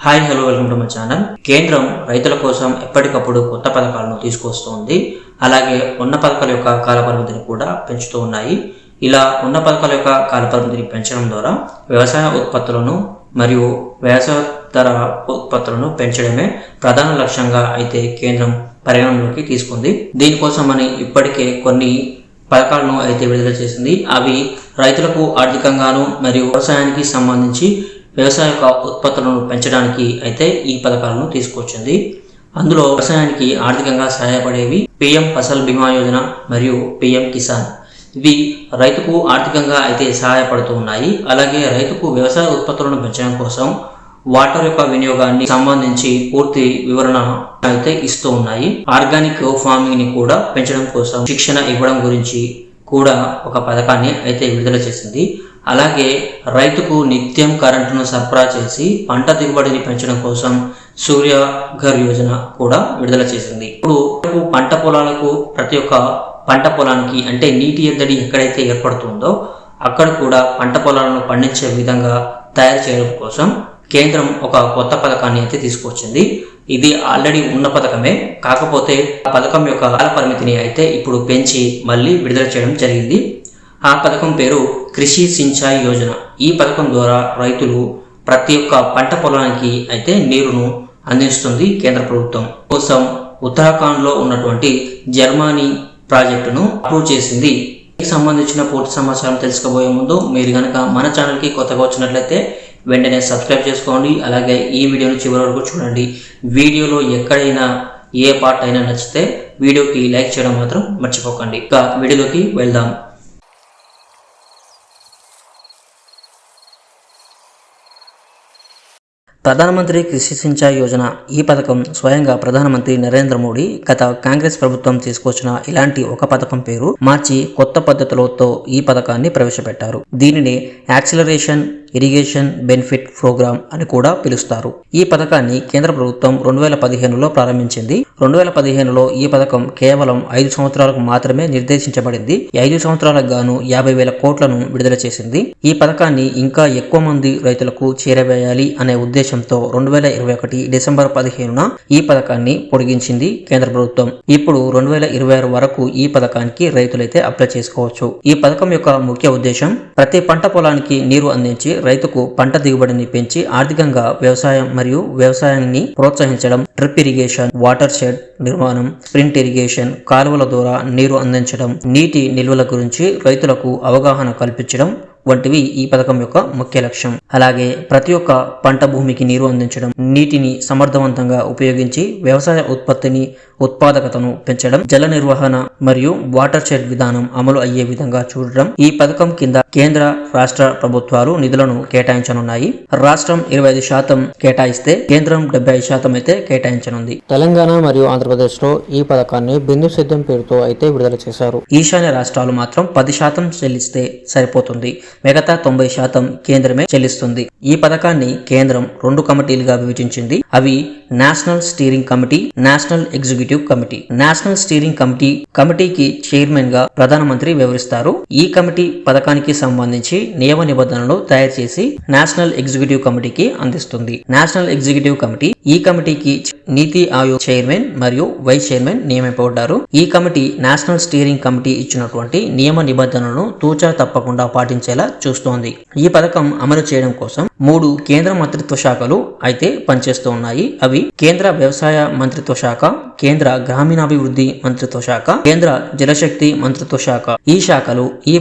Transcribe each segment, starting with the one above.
Hi hello welcome to my channel. కేంద్రం రైతుల కోసం ఎప్పటికప్పుడు కొత్త పథకాలను తీసుకొస్తుంది. అలాగే ఉన్న పథకాల యొక్క కాలపరిమితిని కూడా పెంచుతూ ఉన్నాయి. ఇలా ఉన్న పథకాల యొక్క కాలపరిమితిని పెంచడం ద్వారా వ్యవసాయ ఉత్పత్తులను మరియు వ్యవసాయేతర ఉత్పత్తులను పెంచడమే ప్రధాన లక్ష్యంగా అయితే కేంద్రం పరిగణనలోకి తీసుకుంది. దీనికోసమని ఇప్పటికే కొన్ని పథకాలను అయితే విడుదల చేసింది. అవి రైతులకు ఆర్థికంగాను మరియు వ్యవసాయానికి సంబంధించి వ్యవసాయ ఉత్పత్తులను పెంచడానికి అయితే ఈ పథకాలను తీసుకొచ్చింది. అందులో వ్యవసాయానికి ఆర్థికంగా సహాయపడేవి పిఎం ఫసల్ బీమా యోజన మరియు పిఎం కిసాన్. ఇవి రైతుకు ఆర్థికంగా అయితే సహాయపడుతూ ఉన్నాయి. అలాగే రైతుకు వ్యవసాయ ఉత్పత్తులను పెంచడం కోసం వాటర్ యొక్క వినియోగాన్ని సంబంధించి పూర్తి వివరణ అయితే ఇస్తూ ఉన్నాయి. ఆర్గానిక్ ఫార్మింగ్ ని కూడా పెంచడం కోసం శిక్షణ ఇవ్వడం గురించి కూడా ఒక పథకాన్ని అయితే విడుదల చేసింది. అలాగే రైతుకు నిత్యం కరెంటును సరఫరా చేసి పంట దిగుబడిని పెంచడం కోసం సూర్యఘర్ యోజన కూడా విడుదల చేసింది. ఇప్పుడు పంట పొలాలకు ప్రతి ఒక్క పంట పొలానికి అంటే నీటి ఎద్దడి ఎక్కడైతే ఏర్పడుతుందో అక్కడ కూడా పంట పొలాలను పండించే విధంగా తయారు చేయడం కోసం కేంద్రం ఒక కొత్త పథకాన్ని అయితే తీసుకొచ్చింది. ఇది ఆల్రెడీ ఉన్న పథకమే, కాకపోతే ఆ పథకం యొక్క కాల పరిమితిని అయితే ఇప్పుడు పెంచి మళ్ళీ విడుదల చేయడం జరిగింది. ఆ పథకం పేరు కృషి సించాయి యోజన. ఈ పథకం ద్వారా రైతులు ప్రతి ఒక్క పంట పొలానికి అయితే నీరును అందిస్తుంది. కేంద్ర ప్రభుత్వం కోసం ఉత్తరాఖండ్లో ఉన్నటువంటి జర్మనీ ప్రాజెక్టును అప్రూవ్ చేసింది. దీనికి సంబంధించిన పూర్తి సమాచారం తెలుసుకోబోయే ముందు మీరు కనుక మన ఛానల్కి కొత్తగా వచ్చినట్లయితే వెంటనే సబ్స్క్రైబ్ చేసుకోండి. అలాగే ఈ వీడియోని చివరి వరకు చూడండి. వీడియోలో ఎక్కడైనా ఏ పార్ట్ అయినా నచ్చితే వీడియోకి లైక్ చేయడం మాత్రం మర్చిపోకండి. ఇక వీడియోలోకి వెళ్దాం. ప్రధానమంత్రి కృషి సించాయి యోజన ఈ పథకం స్వయంగా ప్రధానమంత్రి నరేంద్ర మోడీ గత కాంగ్రెస్ ప్రభుత్వం తీసుకొచ్చిన ఇలాంటి ఒక పథకం పేరు మార్చి కొత్త పద్ధతులతో ఈ పథకాన్ని ప్రవేశపెట్టారు. దీనిని యాక్సిలరేషన్ ఇరిగేషన్ బెనిఫిట్ ప్రోగ్రామ్ అని కూడా పిలుస్తారు. ఈ పథకాన్ని కేంద్ర ప్రభుత్వం 2015లో ప్రారంభించింది. 2015లో ఈ పథకం కేవలం 5 సంవత్సరాలకు మాత్రమే నిర్దేశించబడింది. 5 సంవత్సరాలకు గాను 50,000 కోట్లను విడుదల చేసింది. ఈ పథకాన్ని ఇంకా ఎక్కువ మంది రైతులకు చేరవేయాలి అనే ఉద్దేశంతో 2021 డిసెంబర్ 15న ఈ పథకాన్ని పొడిగించింది కేంద్ర ప్రభుత్వం. ఇప్పుడు 2026 వరకు ఈ పథకానికి రైతులైతే అప్లై చేసుకోవచ్చు. ఈ పథకం యొక్క ముఖ్య ఉద్దేశం ప్రతి పంట పొలానికి నీరు అందించి రైతుకు పంట దిగుబడిని పెంచి ఆర్థికంగా వ్యవసాయం మరియు వ్యవసాయాన్ని ప్రోత్సహించడం, డ్రిప్ ఇరిగేషన్, వాటర్ షెడ్ నిర్మాణం, స్ప్రింట్ ఇరిగేషన్, కాలువల ద్వారా నీరు అందించడం, నీటి నిల్వల గురించి రైతులకు అవగాహన కల్పించడం వంటివి ఈ పథకం యొక్క ముఖ్య లక్ష్యం. అలాగే ప్రతి ఒక్క పంట భూమికి నీరు అందించడం, నీటిని సమర్థవంతంగా ఉపయోగించి వ్యవసాయ ఉత్పత్తిని ఉత్పాదకతను పెంచడం, జల నిర్వహణ మరియు వాటర్ షెడ్ విధానం అమలు అయ్యే విధంగా చూడడం. ఈ పథకం కింద కేంద్ర రాష్ట్ర ప్రభుత్వాలు నిధులను కేటాయించనున్నాయి. రాష్ట్రం 25% కేటాయిస్తే కేంద్రం 75% అయితే కేటాయించనుంది. తెలంగాణ మరియు ఆంధ్రప్రదేశ్ లో ఈ పథకాన్ని బిందు సిద్ధం పేరుతో అయితే విడుదల చేశారు. ఈశాన్య రాష్ట్రాలు మాత్రం 10% చెల్లిస్తే సరిపోతుంది. మిగతా 90% కేంద్రమే చెల్లిస్తుంది. ఈ పథకాన్ని కేంద్రం 2 కమిటీలుగా విభజించింది. అవి national steering committee, national executive committee. National steering కమిటీకి చైర్మన్ గా ప్రధానమంత్రి వ్యవహరిస్తారు. ఈ కమిటీ పథకానికి సంబంధించి నియమ నిబంధనలు తయారు చేసి నేషనల్ ఎగ్జిక్యూటివ్ కమిటీకి అందిస్తుంది. నేషనల్ ఎగ్జిక్యూటివ్ కమిటీ ఈ కమిటీకి నీతి ఆయోగ్ చైర్మన్ మరియు వైస్ చైర్మన్ నియమింపబడ్డారు. ఈ కమిటీ నేషనల్ స్టీరింగ్ కమిటీ ఇచ్చినటువంటి నియమ నిబంధనలను తూచా తప్పకుండా పాటించేలా చూస్తోంది. ఈ పథకం అమలు చేయడం కోసం 3 కేంద్ర మంత్రిత్వ శాఖలు అయితే పనిచేస్తూ ఉన్నాయి. అవి కేంద్ర వ్యవసాయ మంత్రిత్వ శాఖ, కేంద్ర గ్రామీణాభివృద్ధి మంత్రిత్వ శాఖ, కేంద్ర జలశక్తి మంత్రిత్వ శాఖ. ఈ శాఖలు ఈ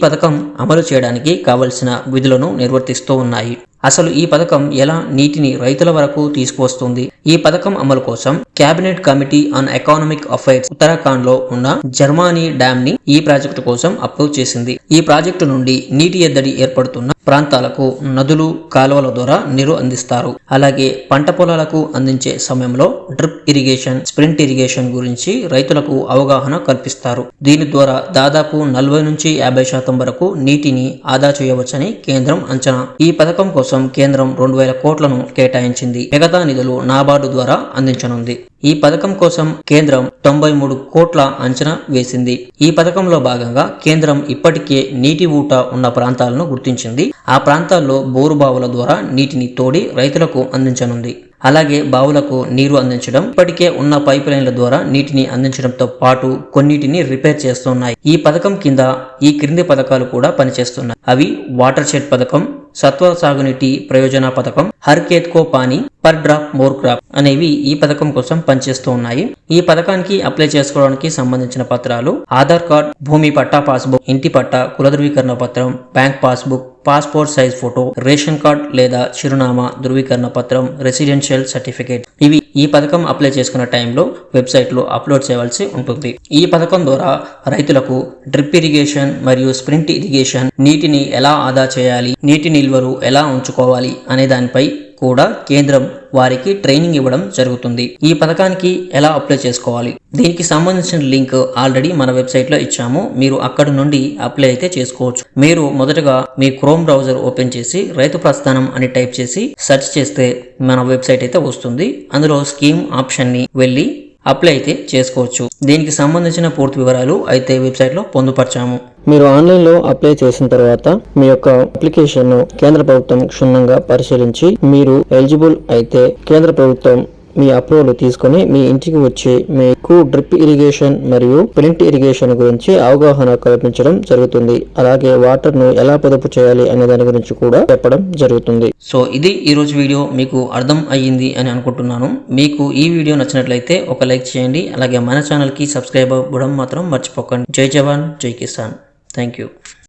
పథకం అమలు చేయడానికి కావలసిన విధులను నిర్వర్తిస్తూ ఉన్నాయి. అసలు ఈ పథకం ఎలా నీటిని రైతుల వరకు తీసుకువస్తుంది? ఈ పథకం అమలు కోసం cabinet committee on economic affairs Uttarakhand లో ఉన్న జర్మనీ డ్యామ్ ని ఈ ప్రాజెక్టు కోసం అప్రూవ్ చేసింది. ఈ ప్రాజెక్టు నుండి నీటి ఎద్దడి ఏర్పడుతున్న ప్రాంతాలకు నదులు, కాలువల ద్వారా నీరు అందిస్తారు. అలాగే పంట పొలాలకు అందించే సమయంలో డ్రిప్ ఇరిగేషన్, స్ప్రింట్ ఇరిగేషన్ గురించి రైతులకు అవగాహన కల్పిస్తారు. దీని ద్వారా దాదాపు 40 నుంచి 50% వరకు నీటిని ఆదా చేయవచ్చని కేంద్రం అంచనా. ఈ పథకం కోసం కేంద్రం 2,000 కోట్లను కేటాయించింది. మిగతా నిధులు నాబార్డు ద్వారా అందించనుంది. ఈ పథకం కోసం కేంద్రం 93 కోట్ల అంచనా వేసింది. ఈ పథకంలో భాగంగా కేంద్రం ఇప్పటికే నీటి ఊట ఉన్న ప్రాంతాలను గుర్తించింది. ఆ ప్రాంతాల్లో బోరు బావుల ద్వారా నీటిని తోడి రైతులకు అందించనుంది. అలాగే బావులకు నీరు అందించడం, ఇప్పటికే ఉన్న పైప్ లైన్ల ద్వారా నీటిని అందించడంతో పాటు కొన్నిటిని రిపేర్ చేస్తున్నాయి. ఈ పథకం కింద ఈ క్రింది పథకాలు కూడా పనిచేస్తున్నాయి. అవి వాటర్ షెడ్ పథకం, సత్వ సాగునీటి ప్రయోజన పథకం, Har Khet Ko Pani, per drop more crop అనేవి ఈ పథకం కోసం పనిచేస్తూ ఉన్నాయి. ఈ పథకానికి అప్లై చేసుకోవడానికి సంబంధించిన పత్రాలు ఆధార్ కార్డ్, భూమి పట్టా పాస్బుక్, ఇంటి పట్టా, కుల ధృవీకరణ పత్రం, bank passbook, passport size photo, ration card లేదా చిరునామా ధృవీకరణ పత్రం, రెసిడెన్షియల్ సర్టిఫికేట్ ఇవి ఈ పథకం అప్లై చేసుకున్న టైంలో వెబ్సైట్లో అప్లోడ్ చేయవలసి ఉంటుంది. ఈ పథకం ద్వారా రైతులకు డ్రిప్ ఇరిగేషన్ మరియు స్ప్రింట్ ఇరిగేషన్, నీటిని ఎలా ఆదా చేయాలి, నీటి నిల్వలు ఎలా ఉంచుకోవాలి అనే దానిపై కూడా కేంద్రం వారికి ట్రైనింగ్ ఇవ్వడం జరుగుతుంది. ఈ పథకానికి ఎలా అప్లై చేసుకోవాలి, దీనికి సంబంధించిన లింక్ ఆల్రెడీ మన వెబ్సైట్ లో ఇచ్చాము. మీరు అక్కడ నుండి అప్లై అయితే చేసుకోవచ్చు. మీరు మొదటగా మీ క్రోమ్ బ్రౌజర్ ఓపెన్ చేసి రైతు ప్రస్థానం అని టైప్ చేసి సెర్చ్ చేస్తే మన వెబ్సైట్ అయితే వస్తుంది. అందులో స్కీమ్ ఆప్షన్ ని వెళ్ళి అప్లై అయితే చేసుకోవచ్చు. దీనికి సంబంధించిన పూర్తి వివరాలు అయితే వెబ్సైట్ లో పొందుపరిచాము. మీరు ఆన్లైన్లో అప్లై చేసిన తర్వాత మీ యొక్క అప్లికేషన్ కేంద్ర ప్రభుత్వం క్షుణ్ణంగా పరిశీలించి మీరు ఎలిజిబుల్ అయితే కేంద్ర ప్రభుత్వం మీ అప్రూవల్ తీసుకొని మీ ఇంటికి వచ్చి మీకు డ్రిప్ ఇరిగేషన్ మరియు స్ప్రింట్ ఇరిగేషన్ గురించి అవగాహన కల్పించడం జరుగుతుంది. అలాగే వాటర్ ను ఎలా పొదుపు చేయాలి అనే దాని గురించి కూడా చెప్పడం జరుగుతుంది. సో ఇది ఈ రోజు వీడియో. మీకు అర్థం అయ్యింది అని అనుకుంటున్నాను. మీకు ఈ వీడియో నచ్చినట్లయితే ఒక లైక్ చేయండి. అలాగే మన ఛానల్ కి సబ్స్క్రైబ్ అవ్వడం మాత్రం మర్చిపోకండి. జై జవాన్, జై కిసాన్. Thank you.